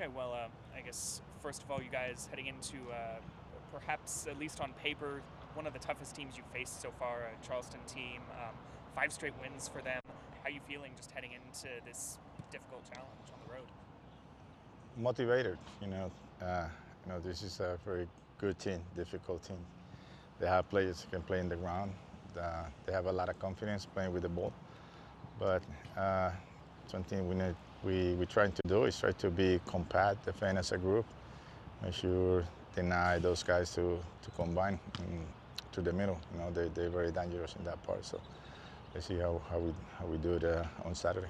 Okay, well, I guess first of all, you guys heading into perhaps, at least on paper, one of the toughest teams you've faced so far, a Charleston team. 5 straight wins for them. How are you feeling just heading into this difficult challenge on the road? Motivated. This is a very good team, difficult team. They have players who can play in the ground. They have a lot of confidence playing with the ball. But something we trying to do is try to be compact, defend as a group, make sure deny those guys to combine to the middle. They're very dangerous in that part. So let's see how we do it on Saturday.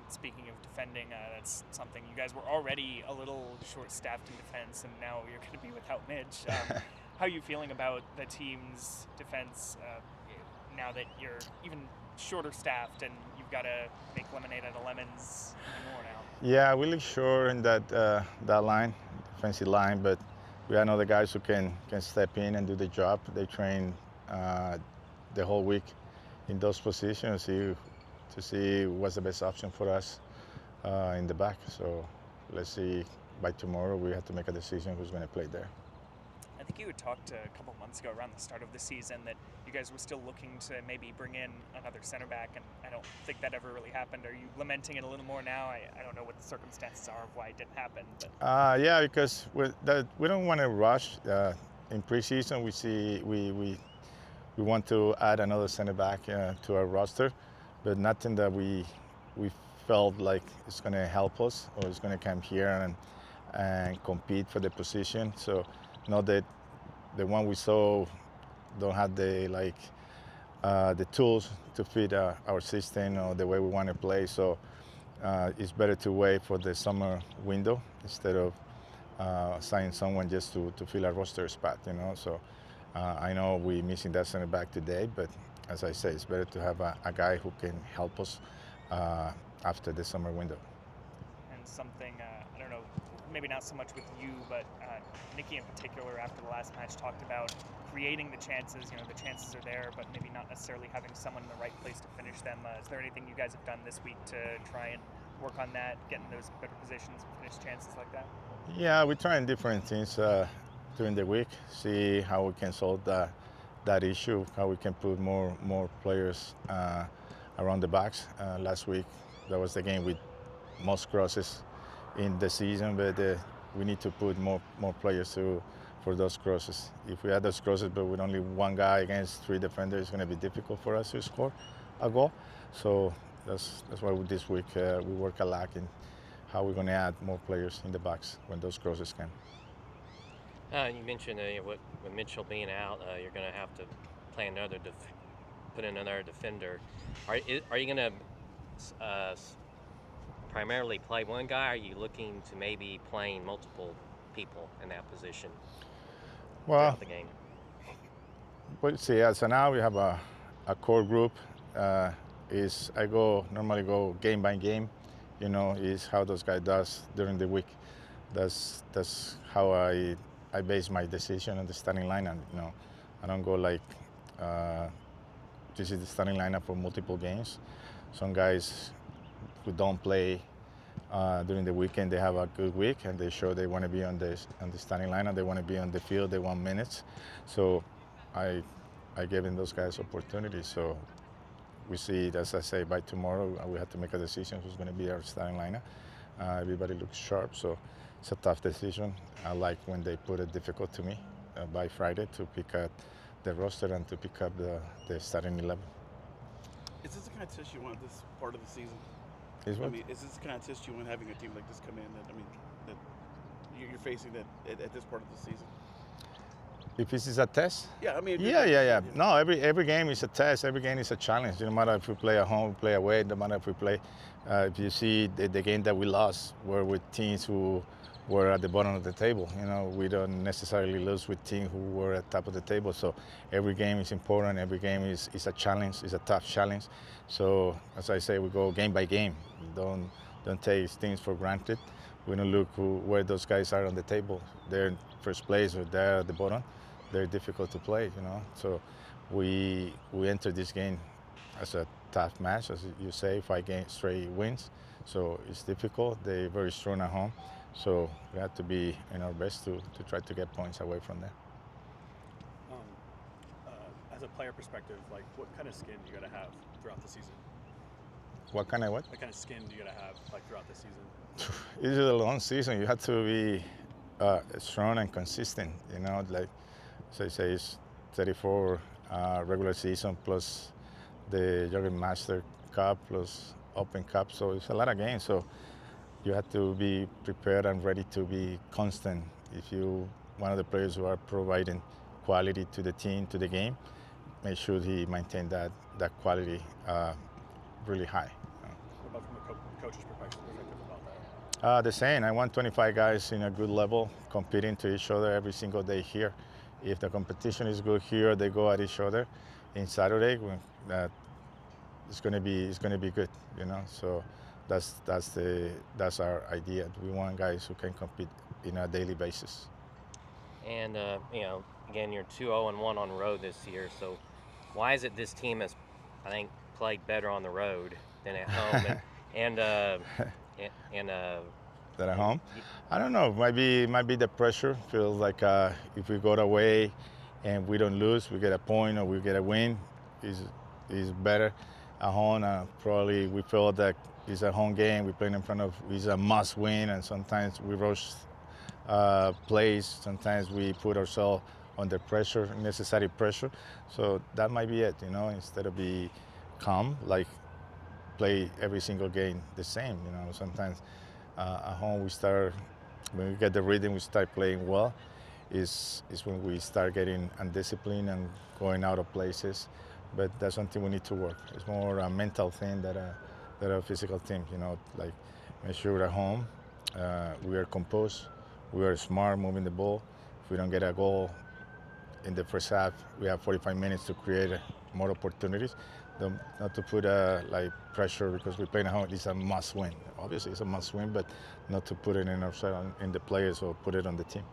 Speaking of defending, that's something you guys were already a little short-staffed in defense, and now you're going to be without Mitch. How are you feeling about the team's defense now that you're even shorter staffed and you've got to make lemonade out of lemons even more now? Yeah, we look sure in that line, defensive line, but we have other guys who can step in and do the job. They train the whole week in those positions to see what's the best option for us in the back. So let's see, by tomorrow we have to make a decision who's going to play there. I think you had talked a couple months ago around the start of the season that you guys were still looking to maybe bring in another center back, and I don't think that ever really happened. Are you lamenting it a little more now? I don't know what the circumstances are of why it didn't happen. But. Yeah, because we don't want to rush. In preseason, we want to add another center back to our roster, but nothing that we felt like it's going to help us or it's going to come here and compete for the position. So not that the one we saw don't have the tools to fit our system or the way we want to play. So it's better to wait for the summer window instead of signing someone just to fill a roster spot. So I know we're missing that center back today, but as I say, it's better to have a guy who can help us after the summer window. And something, I don't know, maybe not so much with you, but Nikki in particular after the last match talked about creating the chances. The chances are there, but maybe not necessarily having someone in the right place to finish them. Is there anything you guys have done this week to try and work on that, get in those better positions and finish chances like that? Yeah, we're trying different things during the week, see how we can solve that issue, how we can put more players around the box. Last week, that was the game with most crosses in the season, but we need to put more players for those crosses. If we had those crosses, but with only one guy against 3 defenders, it's going to be difficult for us to score a goal. So that's why this week we work a lot in how we're going to add more players in the box when those crosses come. You mentioned with Mitchell being out, you're going to have to play put in another defender. Are you going to primarily play one guy? Or are you looking to maybe playing multiple people in that position throughout the game? Well, see, so now we have a core group. I normally go game by game. Is how those guys does during the week. That's how I base my decision on the starting lineup. I don't go like this is the starting lineup for multiple games. Some guys who don't play during the weekend, they have a good week and they show they want to be on the starting lineup. They want to be on the field. They want minutes. So I giving those guys opportunities. So we see, as I say, by tomorrow we have to make a decision who's going to be our starting lineup. Everybody looks sharp, so it's a tough decision. I like when they put it difficult to me by Friday to pick up the roster and to pick up the starting 11. Is this the kind of test you want this part of the season? Is this the kind of test you want having a team like this come in that you're facing at this part of the season? If this is a test? Yeah, Yeah. No, every game is a test. Every game is a challenge. No matter if we play at home, play away. No matter if we play. If you see the game that we lost were with teams who were at the bottom of the table. We don't necessarily lose with teams who were at top of the table. So every game is important. Every game is a challenge. It's a tough challenge. So as I say, we go game by game. Don't take things for granted. We don't look where those guys are on the table. They're in first place or they're at the bottom. They're difficult to play, So we enter this game as a tough match, as you say, 5 straight wins. So it's difficult. They're very strong at home. So we have to be in our best to try to get points away from there. As a player perspective, like what kind of skin do you gotta have throughout the season? What kind of what? What kind of skin do you gotta have like throughout the season? It's a long season. You have to be strong and consistent. You know, like so I say, it's 34 regular season plus the Jogger Master Cup plus Open Cup. So it's a lot of games. So you have to be prepared and ready to be constant. If you one of the players who are providing quality to the team, to the game, make sure he maintain that quality really high. What about from the coach's perspective about that? The same. I want 25 guys in a good level competing to each other every single day here. If the competition is good here, they go at each other. In Saturday, it's going to be good. You know, so that's our idea. We want guys who can compete in a daily basis. And again, you're 2-0-1 on the road this year. So why is it this team has, I think, played better on the road than at home? and That at home? I don't know. Might be the pressure. Feels like if we go away and we don't lose, we get a point or we get a win, is better. At home, probably we feel that it's a home game. We're playing in front of. It's a must win, and sometimes we rush plays. Sometimes we put ourselves under pressure, unnecessary pressure. So that might be it. You know, instead of be calm, like play every single game the same. You know, sometimes. At home, when we get the rhythm, we start playing well. Is when we start getting undisciplined and going out of places. But that's something we need to work. It's more a mental thing than a physical thing. You know, like make sure we're at home, we are composed, we are smart moving the ball. If we don't get a goal in the first half, we have 45 minutes to create more opportunities. Not to put like pressure because we're playing at home. It's a must win. Obviously, it's a must win, but not to put it in ourselves, in the players, or put it on the team.